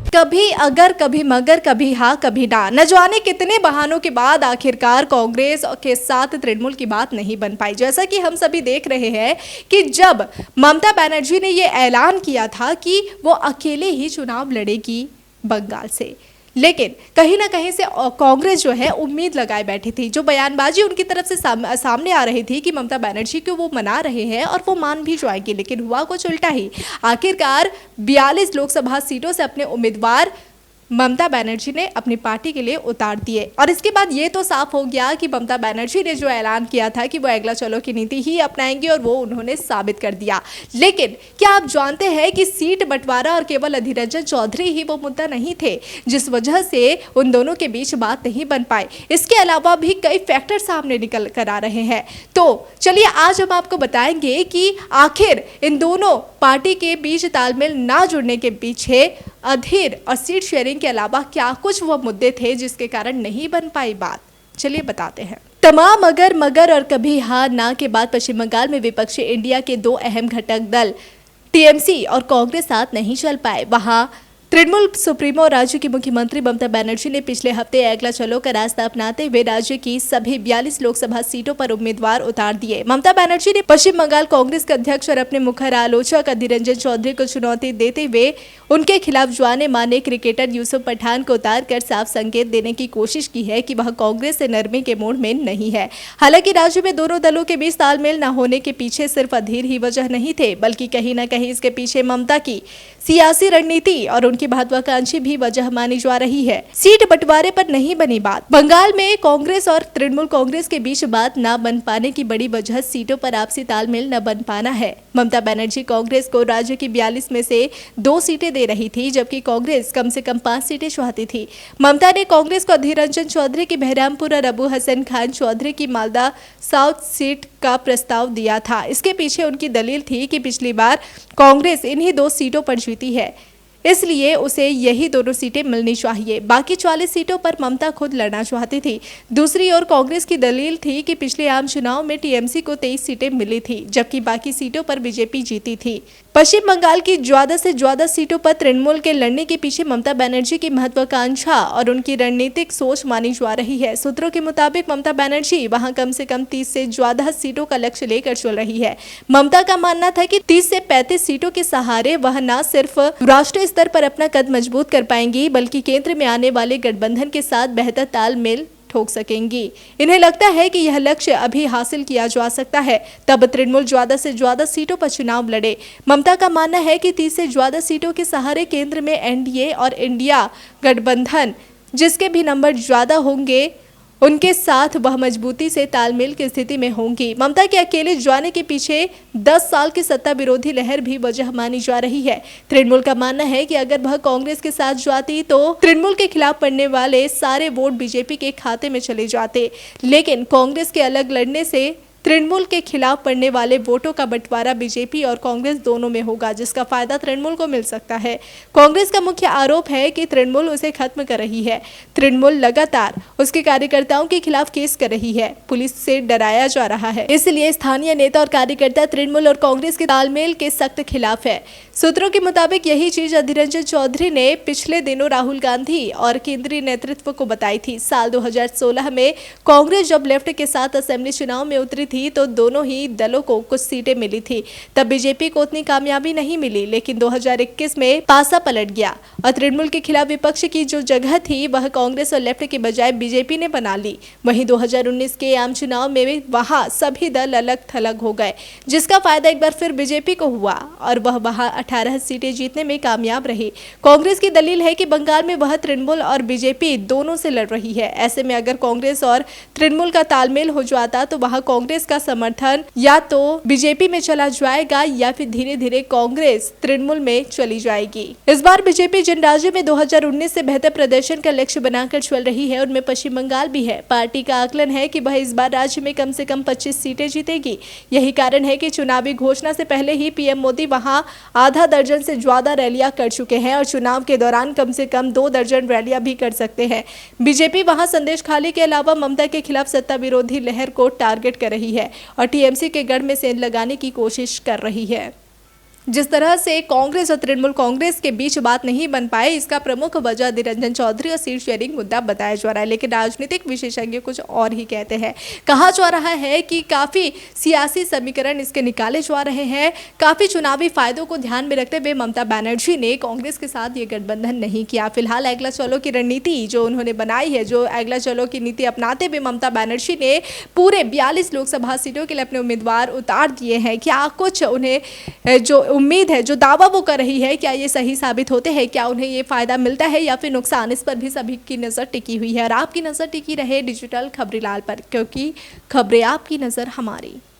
कभी अगर, कभी मगर, कभी हाँ कभी ना, न जाने कितने बहानों के बाद आखिरकार कांग्रेस के साथ तृणमूल की बात नहीं बन पाई। जैसा कि हम सभी देख रहे हैं कि जब ममता बनर्जी ने ये ऐलान किया था कि वो अकेले ही चुनाव लड़ेगी बंगाल से, लेकिन कहीं ना कहीं से कांग्रेस जो है उम्मीद लगाए बैठी थी। जो बयानबाजी उनकी तरफ से सामने आ रही थी कि ममता बनर्जी को वो मना रहे हैं और वो मान भी जाएंगे, लेकिन हुआ कुछ उल्टा ही। आखिरकार 42 लोकसभा सीटों से अपने उम्मीदवार ममता बनर्जी ने अपनी पार्टी के लिए उतार दिए। और इसके बाद ये तो साफ हो गया कि ममता बनर्जी ने जो ऐलान किया था कि वो अगला चलो की नीति ही अपनाएंगे, और वो उन्होंने साबित कर दिया। लेकिन क्या आप जानते हैं कि सीट बंटवारा और केवल अधीर रंजन चौधरी ही वो मुद्दा नहीं थे जिस वजह से उन दोनों के बीच बात नहीं बन पाई। इसके अलावा भी कई फैक्टर सामने निकल कर आ रहे हैं। तो चलिए आज हम आपको बताएंगे कि आखिर इन दोनों पार्टी के बीच तालमेल ना जुड़ने के पीछे अधीर और सीट शेयरिंग के अलावा क्या कुछ वो मुद्दे थे जिसके कारण नहीं बन पाई बात। चलिए बताते हैं। तमाम अगर मगर और कभी हाँ ना के बाद पश्चिम बंगाल में विपक्षी इंडिया के दो अहम घटक दल टीएमसी और कांग्रेस साथ नहीं चल पाए। वहां तृणमूल सुप्रीमो और राज्य की मुख्यमंत्री ममता बनर्जी ने पिछले हफ्ते अगला चलो का रास्ता अपनाते हुए राज्य की सभी 42 लोकसभा सीटों पर उम्मीदवार उतार दिए। ममता बनर्जी ने पश्चिम बंगाल कांग्रेस के अध्यक्ष और अपने मुखर आलोचक अधीर रंजन चौधरी को चुनौती देते हुए उनके खिलाफ जाने माने क्रिकेटर यूसुफ पठान को उतार कर साफ संकेत देने की कोशिश की है कि वह कांग्रेस से नरमी के मूड में नहीं है। हालांकि राज्य में दोनों दलों के बीच तालमेल न होने के पीछे सिर्फ अधीर ही वजह नहीं थे, बल्कि कहीं न कहीं इसके पीछे ममता की सियासी रणनीति और उनकी महत्वाकांक्षी भी वजह मानी जा रही है। सीट बंटवारे पर नहीं बनी बात। बंगाल में कांग्रेस और तृणमूल कांग्रेस के बीच बात न बन पाने की बड़ी वजह सीटों पर आपसी तालमेल न बन पाना है। ममता बनर्जी कांग्रेस को राज्य की 42 में से 2 सीटें दे रही थी, जबकि कांग्रेस कम से कम 5 सीटें चाहती थी। ममता ने कांग्रेस को अधीर रंजन चौधरी की बहरामपुर और अबू हसन खान चौधरी की मालदा साउथ सीट का प्रस्ताव दिया था। इसके पीछे उनकी दलील थी कि पिछली बार कांग्रेस इन्हीं 2 सीटों पर जीती है, इसलिए उसे यही दोनों सीटें मिलनी चाहिए। बाकी 44 सीटों पर ममता खुद लड़ना चाहती थी। दूसरी ओर कांग्रेस की दलील थी कि पिछले आम चुनाव में टीएमसी को 23 सीटें मिली थी, जबकि बाकी सीटों पर बीजेपी जीती थी। पश्चिम बंगाल की ज्यादा से ज्यादा सीटों पर तृणमूल के लड़ने के पीछे ममता बनर्जी की महत्वाकांक्षा और उनकी रणनीतिक सोच मानी जा रही है। सूत्रों के मुताबिक ममता बनर्जी वहां कम से कम 30 से ज्यादा सीटों का लक्ष्य लेकर चल रही है। ममता का मानना था कि 30 से 35 सीटों के सहारे वह न सिर्फ राष्ट्रीय स्तर पर अपना कद मजबूत कर पाएंगी, बल्कि केंद्र में आने वाले गठबंधन के साथ बेहतर तालमेल ठोक सकेंगी। इन्हें लगता है कि यह लक्ष्य अभी हासिल किया जा सकता है, तब तृणमूल ज्यादा से ज्यादा सीटों पर चुनाव लड़े। ममता का मानना है कि 30 से ज्यादा सीटों के सहारे केंद्र में एनडीए और इंडिया गठबंधन जिसके भी नंबर ज्यादा होंगे उनके साथ वह मजबूती से तालमेल की स्थिति में होंगी। ममता के अकेले जाने के पीछे 10 साल की सत्ता विरोधी लहर भी वजह मानी जा रही है। तृणमूल का मानना है कि अगर वह कांग्रेस के साथ जाती तो तृणमूल के खिलाफ पड़ने वाले सारे वोट बीजेपी के खाते में चले जाते, लेकिन कांग्रेस के अलग लड़ने से तृणमूल के खिलाफ पड़ने वाले वोटों का बंटवारा बीजेपी और कांग्रेस दोनों में होगा, जिसका फायदा तृणमूल को मिल सकता है। कांग्रेस का मुख्य आरोप है कि तृणमूल उसे खत्म कर रही है। तृणमूल लगातार उसके कार्यकर्ताओं के खिलाफ केस कर रही है, पुलिस से डराया जा रहा है, इसलिए स्थानीय नेता और कार्यकर्ता तृणमूल और कांग्रेस के तालमेल के सख्त खिलाफ है। सूत्रों के मुताबिक यही चीज अधीर रंजन चौधरी ने पिछले दिनों राहुल गांधी और केंद्रीय नेतृत्व को बताई थी। साल 2016 में कांग्रेस जब लेफ्ट के साथ असेंबली चुनाव में उतरी थी तो दोनों ही दलों को कुछ सीटें मिली थी। तब बीजेपी को उतनी कामयाबी नहीं मिली, लेकिन 2021 में पासा पलट गया और तृणमूल के खिलाफ विपक्ष की जो जगह थी वह कांग्रेस और लेफ्ट के बजाय बीजेपी ने बना ली। वहीं 2019 के आम चुनाव में भी वहां सभी दल अलग थलग हो गए, जिसका फायदा एक बार फिर बीजेपी को हुआ और वह वहां 18 सीटें जीतने में कामयाब रही। कांग्रेस की दलील है कि बंगाल में वह तृणमूल और बीजेपी दोनों से लड़ रही है। ऐसे में अगर कांग्रेस और तृणमूल का तालमेल हो जाता तो वहां कांग्रेस का समर्थन या तो बीजेपी में चला जाएगा या फिर धीरे धीरे कांग्रेस तृणमूल में चली जाएगी। इस बार बीजेपी जिन राज्यों में 2019 से बेहतर प्रदर्शन का लक्ष्य बनाकर चल रही है उनमें पश्चिम बंगाल भी है। पार्टी का आकलन है कि वह इस बार राज्य में कम से कम 25 सीटें जीतेगी। यही कारण है कि चुनावी घोषणा से पहले ही पीएम मोदी वहां आधा दर्जन से ज्यादा रैलियां कर चुके हैं और चुनाव के दौरान कम से कम 2 दर्जन रैलियां भी कर सकते हैं। बीजेपी वहां संदेश खाली के अलावा ममता के खिलाफ सत्ता विरोधी लहर को टारगेट कर रही है और टीएमसी के गढ़ में सेंध लगाने की कोशिश कर रही है। जिस तरह से कांग्रेस और तृणमूल कांग्रेस के बीच बात नहीं बन पाई, इसका प्रमुख वजह अधीर रंजन चौधरी और सीट शेयरिंग मुद्दा बताया जा रहा है। लेकिन राजनीतिक विशेषज्ञ कुछ और ही कहते हैं। कहा जा रहा है कि काफ़ी सियासी समीकरण इसके निकाले जा रहे हैं। काफ़ी चुनावी फायदों को ध्यान में रखते हुए ममता बनर्जी ने कांग्रेस के साथ ये गठबंधन नहीं किया। फिलहाल अगला चलो की रणनीति जो उन्होंने बनाई है, जो अगला चलो की नीति अपनाते हुए ममता बनर्जी ने पूरे 42 लोकसभा सीटों के लिए अपने उम्मीदवार उतार दिए हैं। क्या कुछ उन्हें जो उम्मीद है, जो दावा वो कर रही है, क्या ये सही साबित होते हैं? क्या उन्हें ये फायदा मिलता है या फिर नुकसान? इस पर भी सभी की नज़र टिकी हुई है और आपकी नज़र टिकी रहे डिजिटल खबरीलाल पर, क्योंकि खबरें आपकी नज़र हमारी।